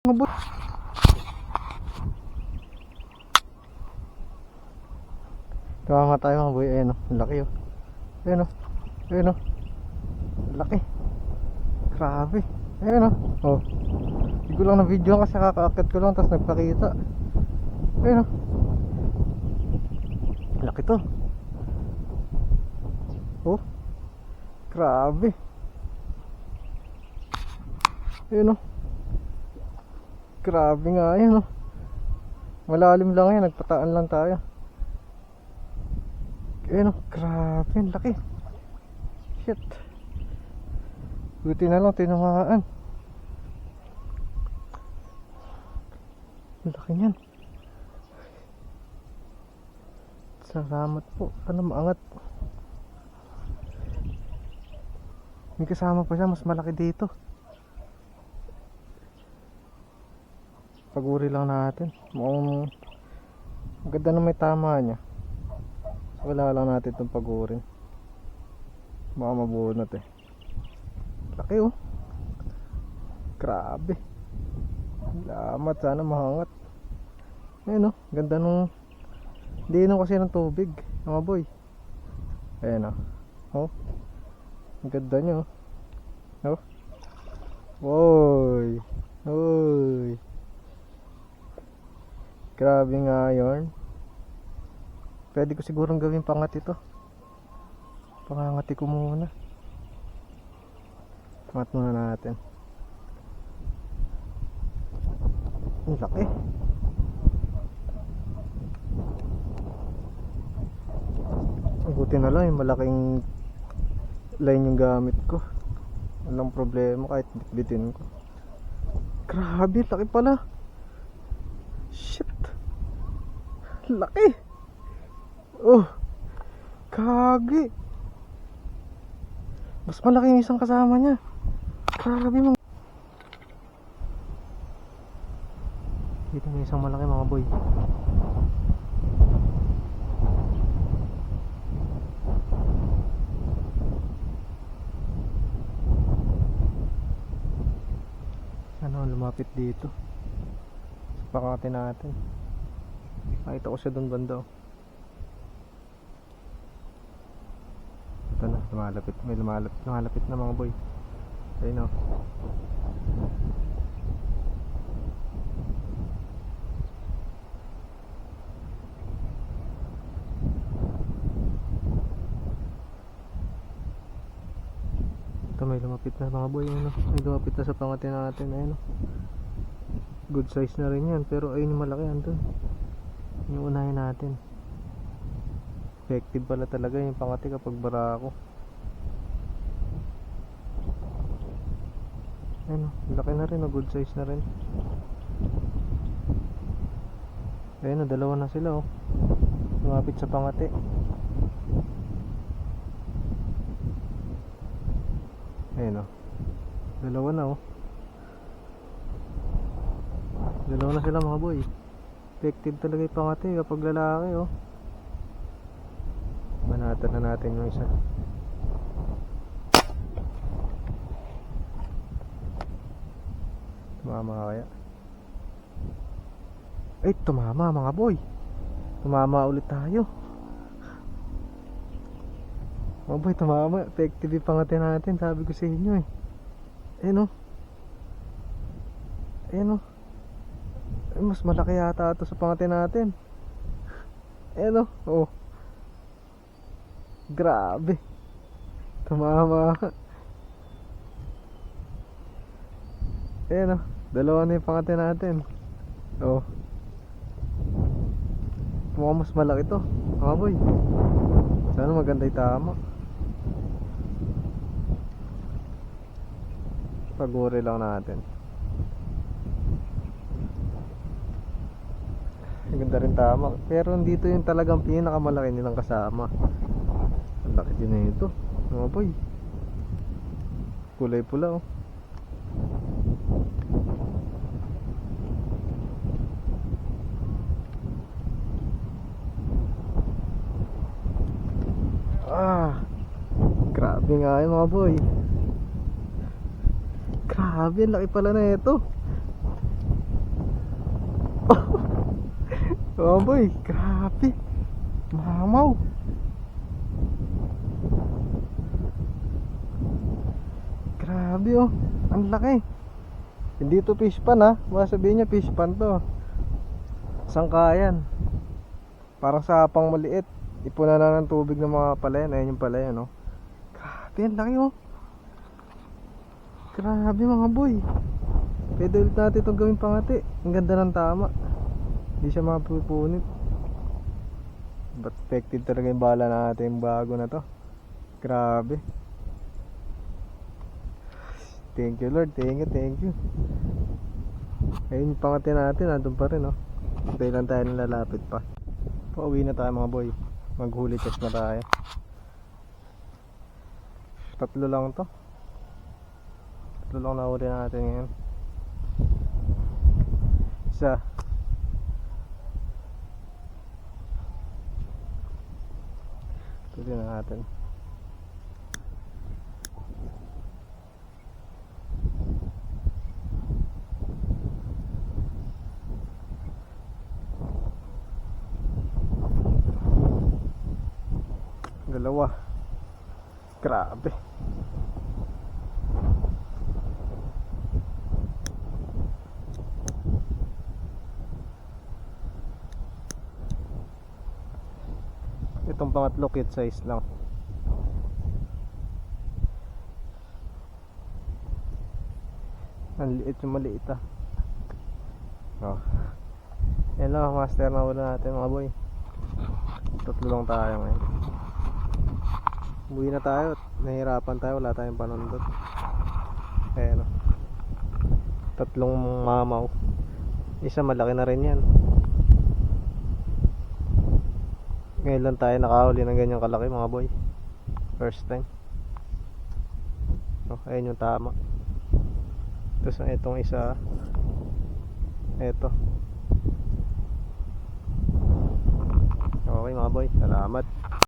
Mabot. Tama tayo mga boy. Ayan o, laki o. Ayan o, ayan o, laki. Grabe. Ayan o. Oh, hindi ko lang na video kasi kakaakit ko lang tapos nagpakita. Ayan o, laki to. Oh, grabe. Ayan o, grabe nga yan o. Malalim lang yan, nagpataan lang tayo. Ayan o, grabe, ang laki. Shit. Buti na lang tinamaan. Ang laki niyan. Salamat po. Sana maangat. May kasama pa siya, mas malaki dito. Paguri lang natin. Mukhang maganda na may tama niya. Wala lang natin itong pagurin. Baka mabunot eh. Laki oh. Grabe. Salamat, sana mahangat. Ayan oh, ganda nung diinom kasi ng tubig mga boy. Ayan oh. Oh, ang ganda nyo oh. Woy. Woy. Grabe nga yun. Pwede ko sigurong gawin pangat ito. Pangangati ko muna. Pangat muna natin. Ang laki. Buti na lang yung malaking line yung gamit ko. Walang problema kahit bitbitin ko. Grabe, laki pala. Shit. Laki. Oh, kagi. Mas malaki yung isang kasama niya. Grabe mga. Dito may isang malaki mga boy. Ano, lumapit dito. Pakati natin. Nakita ko siya doon banda oh. Ito na, lumalapit. May lumalapit na mga boy. Ayun o. Ito may lumapit na mga boy. Ayun o. May lumapit na sa pangati natin. Ayun o. Good size na rin yan. Pero ayun yung malaki. Andun yung unahin natin. Effective pala talaga yung pangati kapag barako. Ayun, laki na rin, good size na rin. Ayun, dalawa na sila oh. Lumapit sa pangati. Ayun oh. Dalawa na oh. Dalawa na sila mga boy. Effective talaga yung pangati kapag lalaki oh. Banatan na natin yung isa. Tumama kaya? Ay, tumama mga boy. Tumama ulit tayo. Mga boy, tumama. Effective yung pangati natin. Sabi ko sa inyo eh. Ayun o. Ayun o. Ay, mas malaki yata ito sa pangati natin. Ayun o. Oh. Grabe. Tumama. Ayan o. Dalawa na yung pangati natin. Oh. Mukhang mas malaki to mga boy. Sana maganda yung tama. Paguri lang natin. Maganda rin tama. Pero dito yung talagang pinakamalaki nilang kasama. Ang laki din na ito mga boy. Kulay pula oh. Ah, grabe nga yun mga boy. Grabe, ang laki pala na ito. Oh boy, grabe. Mamaw. Grabe oh. Ang laki. Hindi to fish pan ha. Baka sabihin niya fish pan to. Sangkayan. Parang sapang maliit. Ipunan na ng tubig ng mga palayan. Ayan yung palayan oh. Grabe, ang laki oh. Grabe mga boy. Pwede ulit natin itong gawing pangati. Ang ganda ng tama. Hindi siya mapupunit. But effective talaga yung bala natin yung bago na to. Grabe. Thank you Lord. Thank you. Ayun yung pangati natin. Nandun pa rin oh. Dahil lang tayo nalalapit pa. Pauwi na tayo mga boy. Maghuli test na tayo. 3 lang to. 3 lang nahuli natin ngayon. Isa. Tuloy na natin. Dalawa. Grabe. Itong pangatlo kit size lang. Ang liit yung maliit ah. Oh. Yan lang master na wala natin mga boy. 3 lang tayo ngayon. Uwi na tayo. Nahirapan tayo. Wala tayong panundot. Ayan o. 3 mamaw. Isa malaki na rin yan. Ngayon lang tayo nakahuli ng ganyang kalaki mga boy. First time. Oh, ayan yung tama. Tapos itong isa. Ito. Okay mga boy. Salamat.